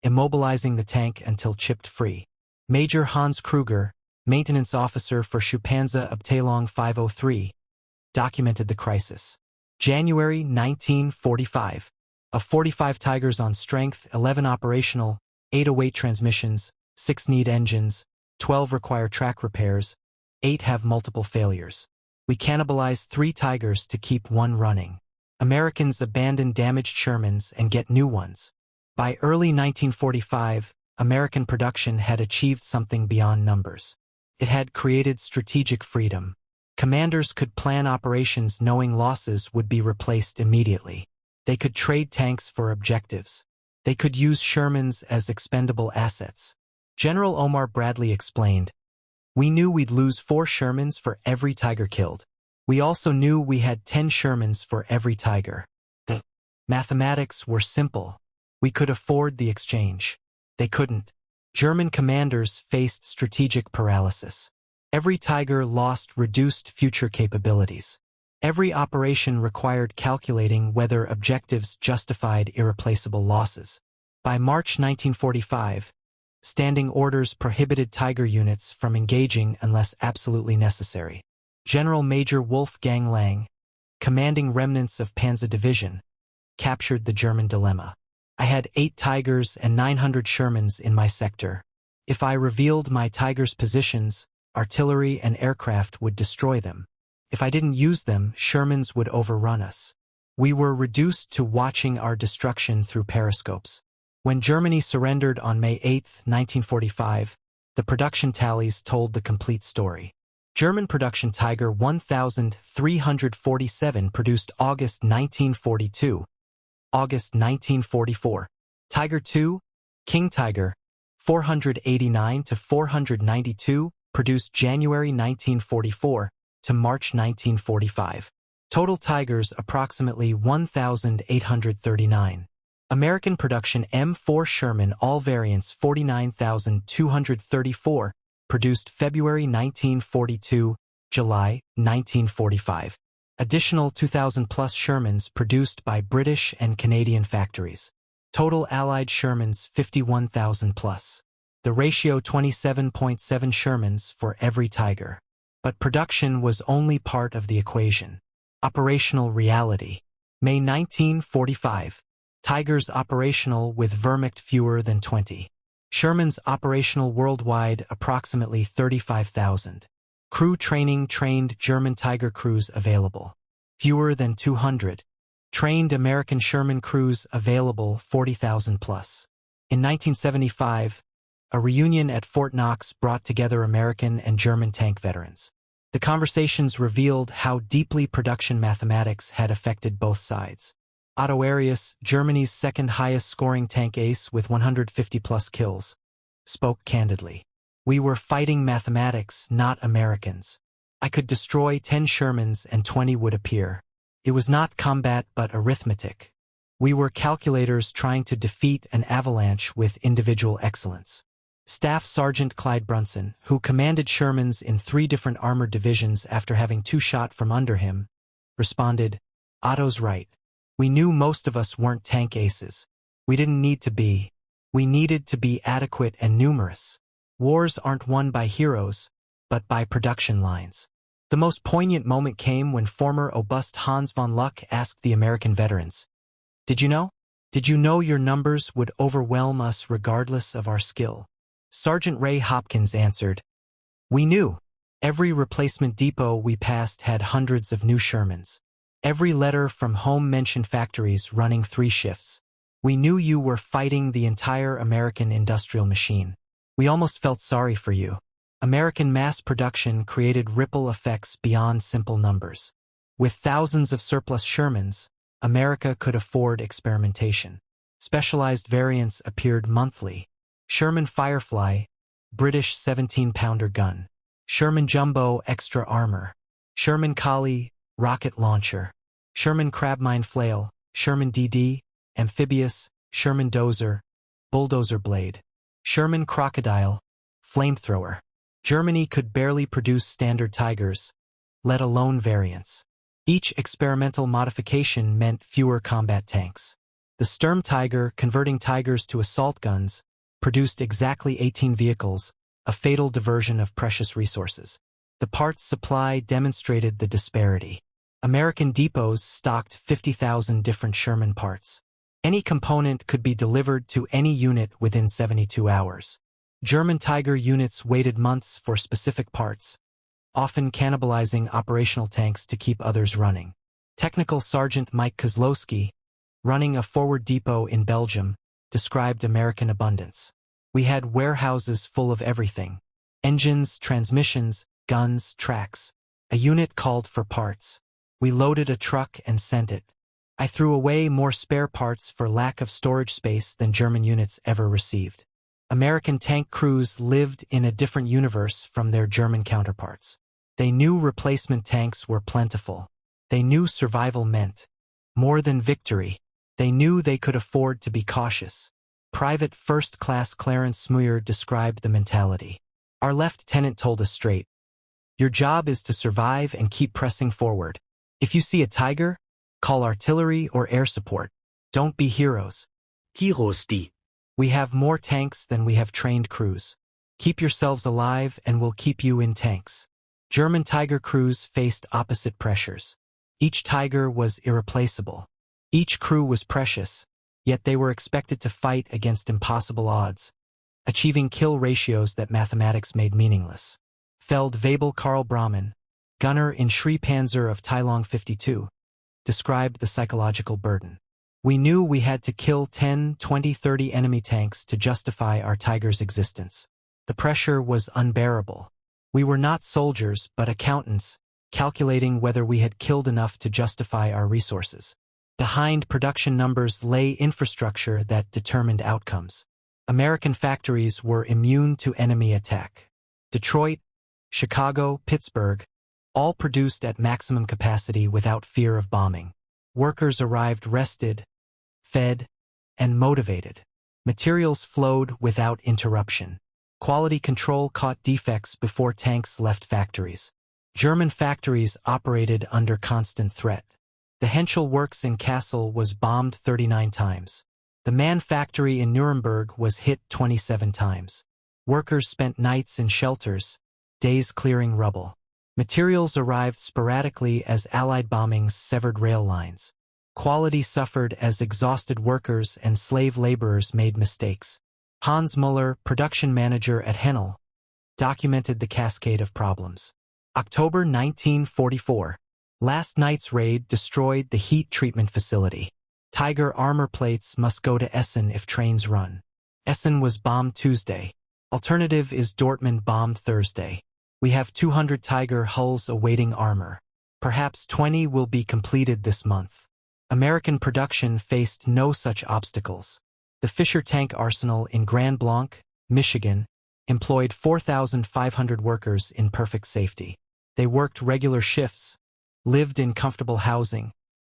immobilizing the tank until chipped free. Major Hans Kruger, maintenance officer for Schupanzer-Abteilung 503, documented the crisis. January 1945. Of 45 Tigers on strength, 11 operational, 8 await transmissions, 6 need engines, 12 require track repairs, 8 have multiple failures. We cannibalized 3 Tigers to keep one running. Americans abandon damaged Shermans and get new ones. By early 1945, American production had achieved something beyond numbers. It had created strategic freedom. Commanders could plan operations knowing losses would be replaced immediately. They could trade tanks for objectives. They could use Shermans as expendable assets. General Omar Bradley explained, "We knew we'd lose 4 Shermans for every Tiger killed. We also knew we had 10 Shermans for every Tiger. The mathematics were simple. We could afford the exchange. They couldn't." German commanders faced strategic paralysis. Every Tiger lost reduced future capabilities. Every operation required calculating whether objectives justified irreplaceable losses. By March 1945, standing orders prohibited Tiger units from engaging unless absolutely necessary. General Major Wolfgang Lang, commanding remnants of Panzer Division, captured the German dilemma. "I had 8 Tigers and 900 Shermans in my sector. If I revealed my Tigers' positions, artillery and aircraft would destroy them. If I didn't use them, Shermans would overrun us. We were reduced to watching our destruction through periscopes." When Germany surrendered on May 8, 1945, the production tallies told the complete story. German production Tiger 1347 produced August 1942, August 1944. Tiger II, King Tiger, 489 to 492, produced January 1944 to March 1945. Total Tigers approximately 1,839. American production M4 Sherman, all variants 49,234, produced February 1942, July 1945. Additional 2,000-plus Shermans produced by British and Canadian factories. Total Allied Shermans 51,000-plus. The ratio 27.7 Shermans for every Tiger. But production was only part of the equation. Operational reality. May 1945. Tigers operational with Wehrmacht fewer than 20. Shermans operational worldwide approximately 35,000. Crew training trained German Tiger crews available. Fewer than 200. Trained American Sherman crews available 40,000 plus. In 1975, a reunion at Fort Knox brought together American and German tank veterans. The conversations revealed how deeply production mathematics had affected both sides. Otto Arias, Germany's second highest scoring tank ace with 150-plus kills, spoke candidly. We were fighting mathematics, not Americans. I could destroy 10 Shermans and 20 would appear. It was not combat but arithmetic. We were calculators trying to defeat an avalanche with individual excellence. Staff Sergeant Clyde Brunson, who commanded Shermans in 3 different armored divisions after having 2 shot from under him, responded, "Otto's right. We knew most of us weren't tank aces. We didn't need to be. We needed to be adequate and numerous. Wars aren't won by heroes, but by production lines." The most poignant moment came when former Oberst Hans von Luck asked the American veterans, "Did you know? Did you know your numbers would overwhelm us regardless of our skill?" Sergeant Ray Hopkins answered, "We knew. Every replacement depot we passed had hundreds of new Shermans. Every letter from home mentioned factories running 3 shifts. We knew you were fighting the entire American industrial machine. We almost felt sorry for you. American mass production created ripple effects beyond simple numbers. With thousands of surplus Shermans, America could afford experimentation. Specialized variants appeared monthly. Sherman Firefly, British 17-pounder gun. Sherman Jumbo extra armor. Sherman Collie, rocket launcher. Sherman Crabmine flail. Sherman DD, amphibious. Sherman Dozer, bulldozer blade. Sherman Crocodile, flamethrower. Germany could barely produce standard Tigers, let alone variants. Each experimental modification meant fewer combat tanks. The Sturm Tiger, converting Tigers to assault guns, produced exactly 18 vehicles, a fatal diversion of precious resources. The parts supply demonstrated the disparity. American depots stocked 50,000 different Sherman parts. Any component could be delivered to any unit within 72 hours. German Tiger units waited months for specific parts, often cannibalizing operational tanks to keep others running. Technical Sergeant Mike Kozlowski, running a forward depot in Belgium, described American abundance. "We had warehouses full of everything. Engines, transmissions, guns, tracks. A unit called for parts. We loaded a truck and sent it. I threw away more spare parts for lack of storage space than German units ever received." American tank crews lived in a different universe from their German counterparts. They knew replacement tanks were plentiful. They knew survival meant more than victory. They knew they could afford to be cautious. Private First Class Clarence Smuyer described the mentality. "Our lieutenant told us straight, your job is to survive and keep pressing forward. If you see a Tiger, call artillery or air support. Don't be heroes. Heroes die. We have more tanks than we have trained crews. Keep yourselves alive and we'll keep you in tanks." German Tiger crews faced opposite pressures. Each Tiger was irreplaceable. Each crew was precious, yet they were expected to fight against impossible odds, achieving kill ratios that mathematics made meaningless. Feld Webel Karl Braumann, gunner in Sri Panzer of Tailong 52, described the psychological burden. "We knew we had to kill 10, 20, 30 enemy tanks to justify our Tiger's existence. The pressure was unbearable. We were not soldiers, but accountants, calculating whether we had killed enough to justify our resources. Behind production numbers lay infrastructure that determined outcomes. American factories were immune to enemy attack. Detroit, Chicago, Pittsburgh, all produced at maximum capacity without fear of bombing. Workers arrived rested, fed, and motivated. Materials flowed without interruption. Quality control caught defects before tanks left factories. German factories operated under constant threat. The Henschel Works in Kassel was bombed 39 times. The Mann factory in Nuremberg was hit 27 times. Workers spent nights in shelters, days clearing rubble. Materials arrived sporadically as Allied bombings severed rail lines. Quality suffered as exhausted workers and slave laborers made mistakes. Hans Muller, production manager at Henkel, documented the cascade of problems. October 1944. Last night's raid destroyed the heat treatment facility. Tiger armor plates must go to Essen if trains run. Essen was bombed Tuesday. Alternative is Dortmund bombed Thursday. We have 200 Tiger hulls awaiting armor. Perhaps 20 will be completed this month. American production faced no such obstacles. The Fisher tank arsenal in Grand Blanc, Michigan, employed 4,500 workers in perfect safety. They worked regular shifts, lived in comfortable housing,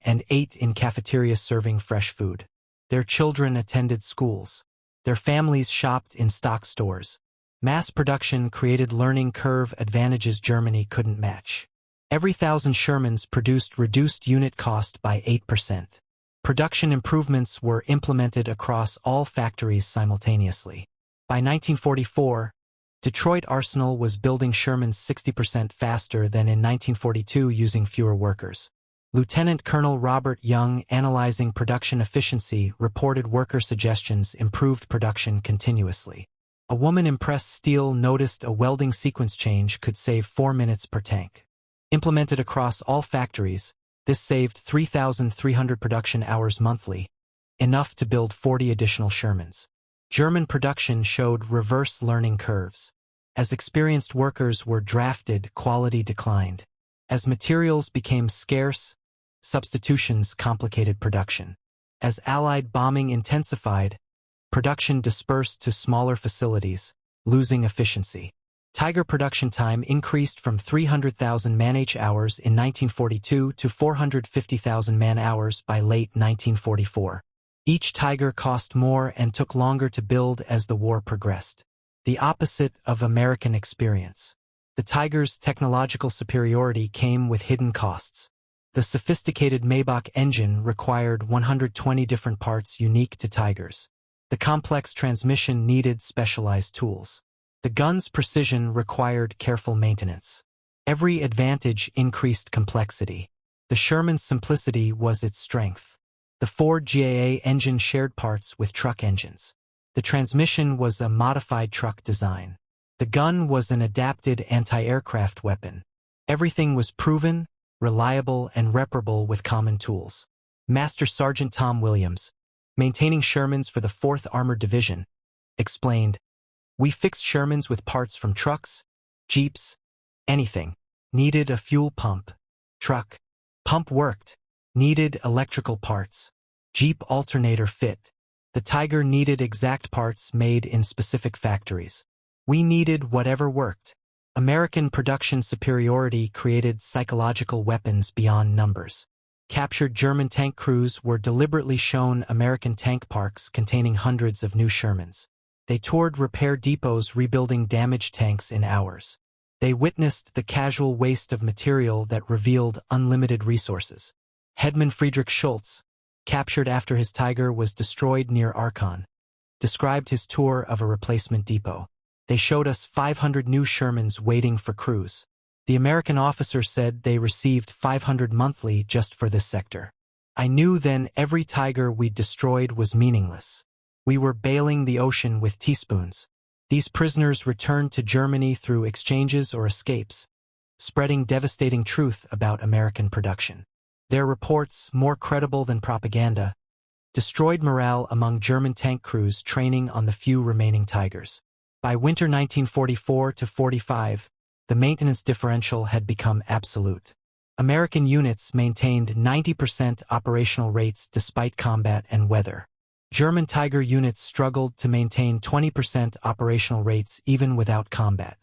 and ate in cafeterias serving fresh food. Their children attended schools. Their families shopped in stock stores. Mass production created learning curve advantages Germany couldn't match. Every 1,000 Shermans produced reduced unit cost by 8%. Production improvements were implemented across all factories simultaneously. By 1944, Detroit Arsenal was building Shermans 60% faster than in 1942 using fewer workers. Lieutenant Colonel Robert Young, analyzing production efficiency, reported worker suggestions improved production continuously. A woman impressed steel noticed a welding sequence change could save 4 minutes per tank. Implemented across all factories, this saved 3,300 production hours monthly, enough to build 40 additional Shermans. German production showed reverse learning curves. As experienced workers were drafted, quality declined. As materials became scarce, substitutions complicated production. As Allied bombing intensified, production dispersed to smaller facilities, losing efficiency. Tiger production time increased from 300,000 man-hours in 1942 to 450,000 man-hours by late 1944. Each Tiger cost more and took longer to build as the war progressed. The opposite of American experience. The Tiger's technological superiority came with hidden costs. The sophisticated Maybach engine required 120 different parts unique to Tigers. The complex transmission needed specialized tools. The gun's precision required careful maintenance. Every advantage increased complexity. The Sherman's simplicity was its strength. The Ford GAA engine shared parts with truck engines. The transmission was a modified truck design. The gun was an adapted anti-aircraft weapon. Everything was proven, reliable, and reparable with common tools. Master Sergeant Tom Williams, maintaining Shermans for the 4th Armored Division, explained, "We fixed Shermans with parts from trucks, jeeps, anything. Needed a fuel pump. Truck. Pump worked. Needed electrical parts. Jeep alternator fit. The Tiger needed exact parts made in specific factories. We needed whatever worked." American production superiority created psychological weapons beyond numbers. Captured German tank crews were deliberately shown American tank parks containing hundreds of new Shermans. They toured repair depots rebuilding damaged tanks in hours. They witnessed the casual waste of material that revealed unlimited resources. Headman Friedrich Schultz, captured after his Tiger was destroyed near Aachen, described his tour of a replacement depot. "They showed us 500 new Shermans waiting for crews. The American officer said they received 500 monthly just for this sector. I knew then every Tiger we destroyed was meaningless. We were bailing the ocean with teaspoons. These prisoners returned to Germany through exchanges or escapes, spreading devastating truth about American production. Their reports, more credible than propaganda, destroyed morale among German tank crews training on the few remaining Tigers. By winter 1944-45, the maintenance differential had become absolute. American units maintained 90% operational rates despite combat and weather. German Tiger units struggled to maintain 20% operational rates even without combat.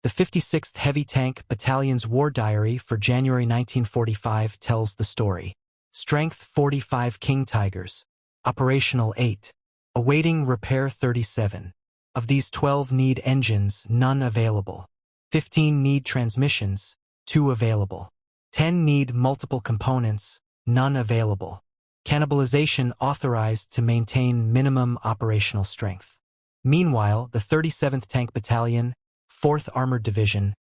The 56th Heavy Tank Battalion's War Diary for January 1945 tells the story. Strength 45 King Tigers. Operational 8. Awaiting repair 37. Of these 12 need engines, none available. 15 need transmissions, 2 available. 10 need multiple components, none available. Cannibalization authorized to maintain minimum operational strength. Meanwhile, the 37th Tank Battalion, 4th Armored Division,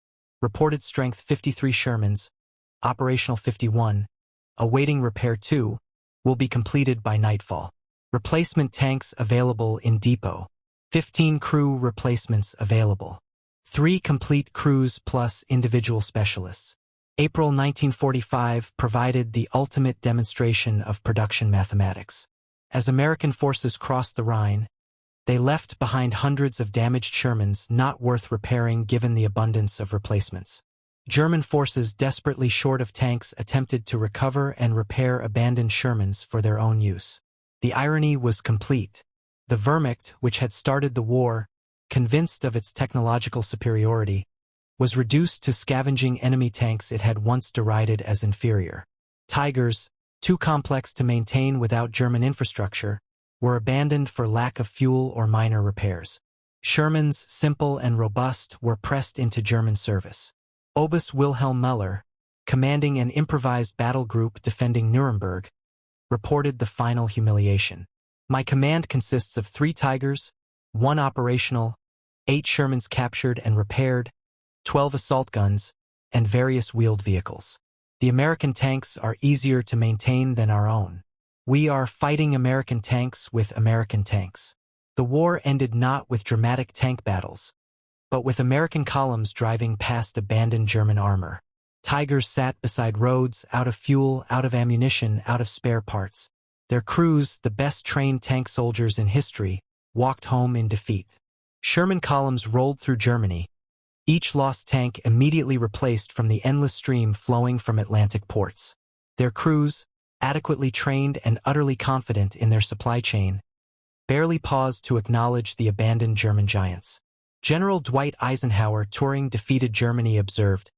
reported strength 53 Shermans, operational 51, awaiting repair 2, will be completed by nightfall. Replacement tanks available in depot. 15 crew replacements available. 3 complete crews plus individual specialists. April 1945 provided the ultimate demonstration of production mathematics. As American forces crossed the Rhine, they left behind hundreds of damaged Shermans not worth repairing given the abundance of replacements. German forces desperately short of tanks attempted to recover and repair abandoned Shermans for their own use. The irony was complete. The Wehrmacht, which had started the war, convinced of its technological superiority, was reduced to scavenging enemy tanks it had once derided as inferior. Tigers, too complex to maintain without German infrastructure, were abandoned for lack of fuel or minor repairs. Shermans, simple and robust, were pressed into German service. Obus Wilhelm Müller, commanding an improvised battle group defending Nuremberg, reported the final humiliation. My command consists of 3 Tigers, 1 operational, 8 Shermans captured and repaired, 12 assault guns, and various wheeled vehicles. The American tanks are easier to maintain than our own. We are fighting American tanks with American tanks. The war ended not with dramatic tank battles, but with American columns driving past abandoned German armor. Tigers sat beside roads, out of fuel, out of ammunition, out of spare parts. Their crews, the best trained tank soldiers in history, walked home in defeat. Sherman columns rolled through Germany, each lost tank immediately replaced from the endless stream flowing from Atlantic ports. Their crews, adequately trained and utterly confident in their supply chain, barely paused to acknowledge the abandoned German giants. General Dwight Eisenhower, touring defeated Germany, observed,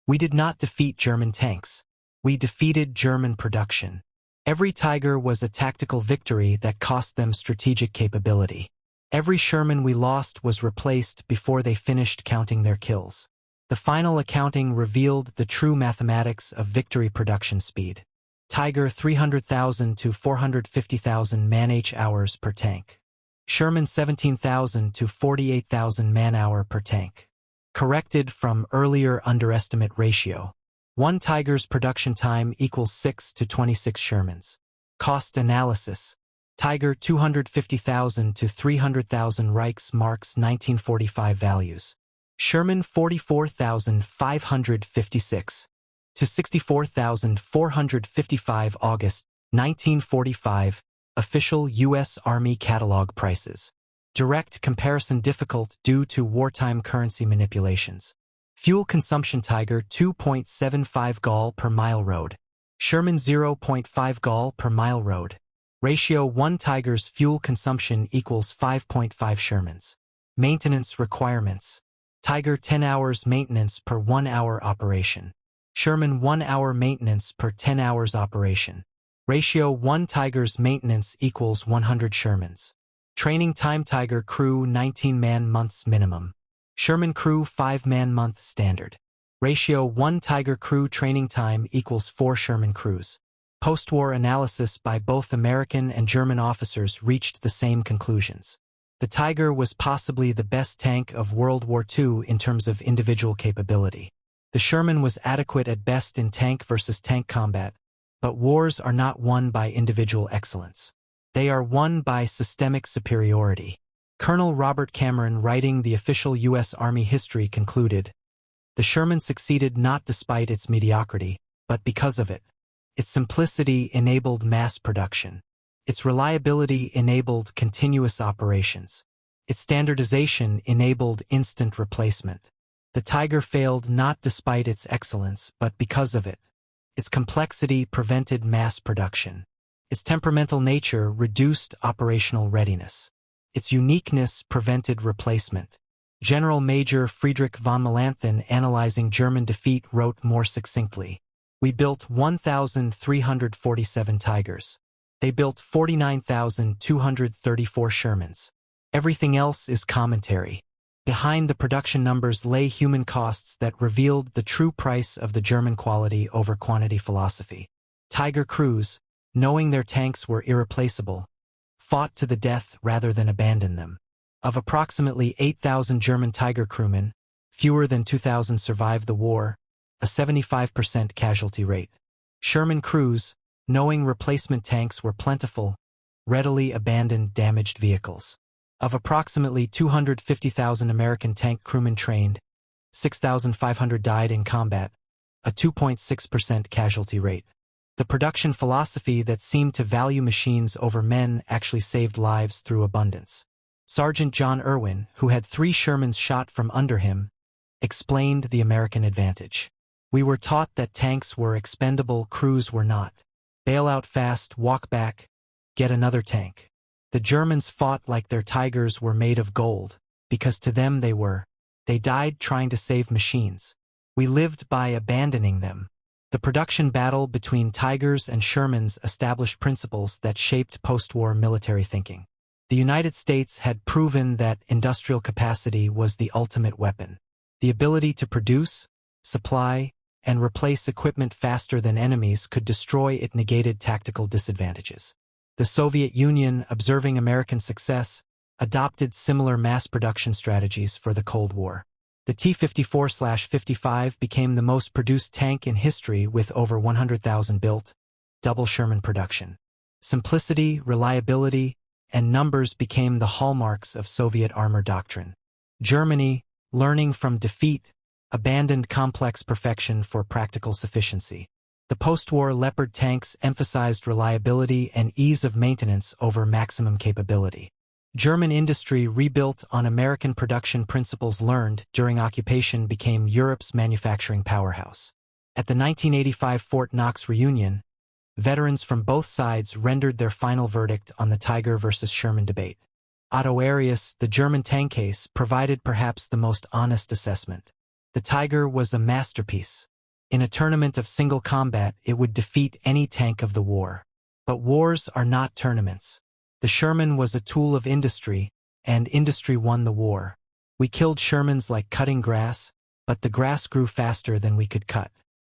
"We did not defeat German tanks. We defeated German production." Every Tiger was a tactical victory that cost them strategic capability. Every Sherman we lost was replaced before they finished counting their kills. The final accounting revealed the true mathematics of victory production speed. Tiger 300,000 to 450,000 man-hours per tank. Sherman 17,000 to 48,000 man-hour per tank. Corrected from earlier underestimate ratio. 1 Tiger's production time equals 6 to 26 Shermans. Cost analysis. Tiger 250,000 to 300,000 Reichsmarks 1945 values. Sherman 44,556 to 64,455 August 1945 official U.S. Army catalog prices. Direct comparison difficult due to wartime currency manipulations. Fuel consumption: Tiger 2.75 gall per mile road. Sherman 0.5 gall per mile road. Ratio: 1 Tiger's fuel consumption equals 5.5 Shermans. Maintenance requirements. Tiger 10 hours maintenance per 1 hour operation. Sherman 1 hour maintenance per 10 hours operation. Ratio: 1 Tiger's maintenance equals 100 Shermans. Training time: Tiger crew 19 man-months minimum. Sherman crew 5 man-month standard. Ratio: 1 Tiger crew training time equals 4 Sherman crews. Post-war analysis by both American and German officers reached the same conclusions. The Tiger was possibly the best tank of World War II in terms of individual capability. The Sherman was adequate at best in tank versus tank combat, but wars are not won by individual excellence. They are won by systemic superiority. Colonel Robert Cameron, writing the official U.S. Army history, concluded, "The Sherman succeeded not despite its mediocrity, but because of it. Its simplicity enabled mass production. Its reliability enabled continuous operations. Its standardization enabled instant replacement. The Tiger failed not despite its excellence, but because of it. Its complexity prevented mass production. Its temperamental nature reduced operational readiness. Its uniqueness prevented replacement." General Major Friedrich von Melanchthon, analyzing German defeat, wrote more succinctly, "We built 1,347 Tigers. They built 49,234 Shermans. Everything else is commentary." Behind the production numbers lay human costs that revealed the true price of the German quality over quantity philosophy. Tiger crews, knowing their tanks were irreplaceable, fought to the death rather than abandon them. Of approximately 8,000 German Tiger crewmen, fewer than 2,000 survived the war, a 75% casualty rate. Sherman crews, knowing replacement tanks were plentiful, readily abandoned damaged vehicles. Of approximately 250,000 American tank crewmen trained, 6,500 died in combat, a 2.6% casualty rate. The production philosophy that seemed to value machines over men actually saved lives through abundance. Sergeant John Irwin, who had 3 Shermans shot from under him, explained the American advantage. "We were taught that tanks were expendable, crews were not. Bail out fast, walk back, get another tank. The Germans fought like their Tigers were made of gold. because to them they died trying to save machines. We lived by abandoning them. The production battle between Tigers and Shermans established principles that shaped post-war military thinking. The United States had proven that industrial capacity was the ultimate weapon. The ability to produce, supply, and replace equipment faster than enemies could destroy it negated tactical disadvantages. The Soviet Union, observing American success, adopted similar mass production strategies for the Cold War. The T-54/55 became the most produced tank in history with over 100,000 built, double Sherman production. Simplicity, reliability, and numbers became the hallmarks of Soviet armor doctrine. Germany, learning from defeat, abandoned complex perfection for practical sufficiency. The post-war Leopard tanks emphasized reliability and ease of maintenance over maximum capability. German industry rebuilt on American production principles learned during occupation became Europe's manufacturing powerhouse. At the 1985 Fort Knox reunion, veterans from both sides rendered their final verdict on the Tiger versus Sherman debate. Otto Arius, the German tank case, provided perhaps the most honest assessment. The Tiger was a masterpiece. In a tournament of single combat, it would defeat any tank of the war. But wars are not tournaments. The Sherman was a tool of industry, and industry won the war. We killed Shermans like cutting grass, but the grass grew faster than we could cut.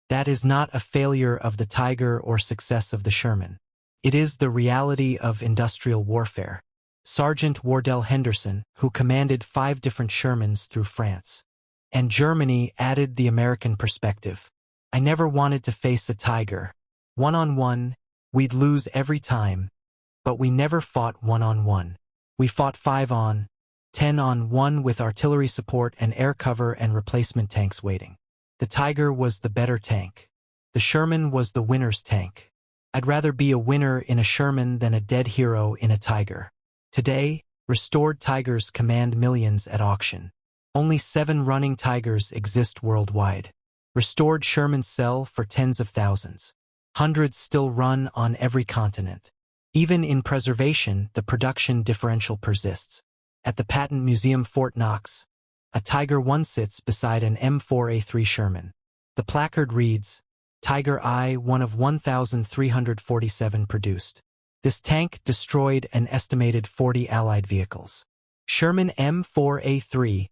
That is not a failure of the Tiger or success of the Sherman. It is the reality of industrial warfare. Sergeant Wardell Henderson, who commanded 5 different Shermans through France and Germany, added the American perspective. I never wanted to face a Tiger. One-on-one, we'd lose every time. But we never fought one-on-one. We fought 5-on, 10-on-1 with artillery support and air cover and replacement tanks waiting. The Tiger was the better tank. The Sherman was the winner's tank. I'd rather be a winner in a Sherman than a dead hero in a Tiger. Today, restored Tigers command millions at auction. Only 7 running Tigers exist worldwide. Restored Shermans sell for tens of thousands. Hundreds still run on every continent. Even in preservation, the production differential persists. At the Patent Museum Fort Knox, a Tiger I sits beside an M4A3 Sherman. The placard reads, Tiger I, one of 1,347 produced. This tank destroyed an estimated 40 Allied vehicles. Sherman M4A3,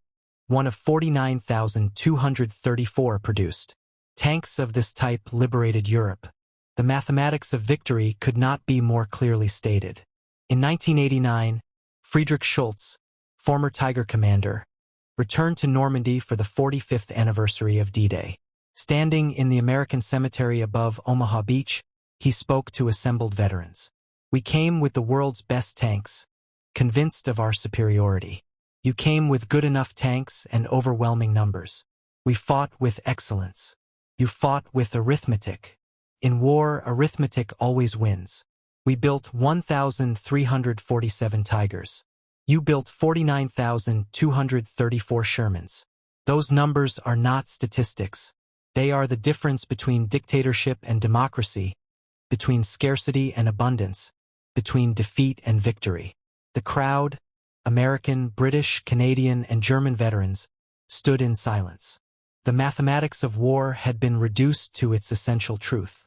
one of 49,234 produced. Tanks of this type liberated Europe. The mathematics of victory could not be more clearly stated. In 1989, Friedrich Schultz, former Tiger commander, returned to Normandy for the 45th anniversary of D-Day. Standing in the American cemetery above Omaha Beach, he spoke to assembled veterans. We came with the world's best tanks, convinced of our superiority. You came with good enough tanks and overwhelming numbers. We fought with excellence. You fought with arithmetic. In war, arithmetic always wins. We built 1,347 Tigers. You built 49,234 Shermans. Those numbers are not statistics. They are the difference between dictatorship and democracy, between scarcity and abundance, between defeat and victory. The crowd, American, British, Canadian, and German veterans, stood in silence. The mathematics of war had been reduced to its essential truth.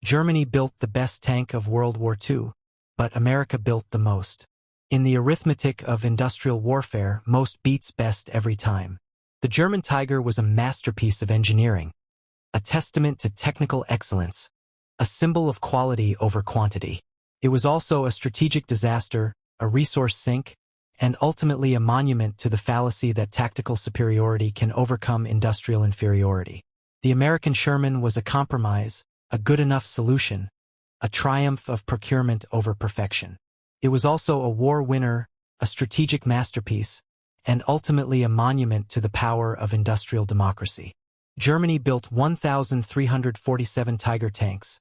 Germany built the best tank of World War II, but America built the most. In the arithmetic of industrial warfare, most beats best every time. The German Tiger was a masterpiece of engineering, a testament to technical excellence, a symbol of quality over quantity. It was also a strategic disaster, a resource sink, and ultimately a monument to the fallacy that tactical superiority can overcome industrial inferiority. The American Sherman was a compromise, a good enough solution, a triumph of procurement over perfection. It was also a war winner, a strategic masterpiece, and ultimately a monument to the power of industrial democracy. Germany built 1,347 Tiger tanks,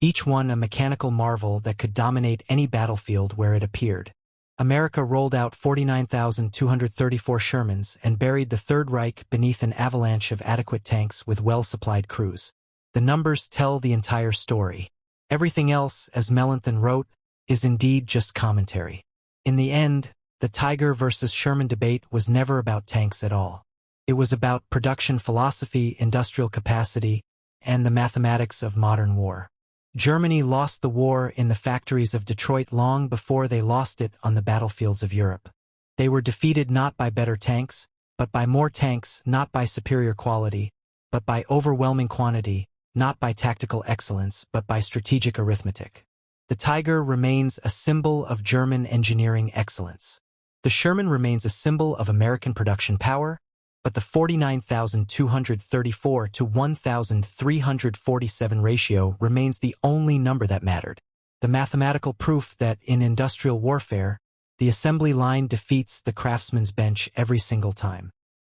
each one a mechanical marvel that could dominate any battlefield where it appeared. America rolled out 49,234 Shermans and buried the Third Reich beneath an avalanche of adequate tanks with well-supplied crews. The numbers tell the entire story. Everything else, as Mellenthin wrote, is indeed just commentary. In the end, The Tiger versus Sherman debate was never about tanks at all. It was about production philosophy, industrial capacity, and the mathematics of modern war. Germany lost the war in the factories of Detroit long before they lost it on the battlefields of Europe. They were defeated not by better tanks, but by more tanks, not by superior quality, but by overwhelming quantity, not by tactical excellence, but by strategic arithmetic. The Tiger remains a symbol of German engineering excellence. The Sherman remains a symbol of American production power, but the 49,234 to 1,347 ratio remains the only number that mattered. The mathematical proof that in industrial warfare, the assembly line defeats the craftsman's bench every single time.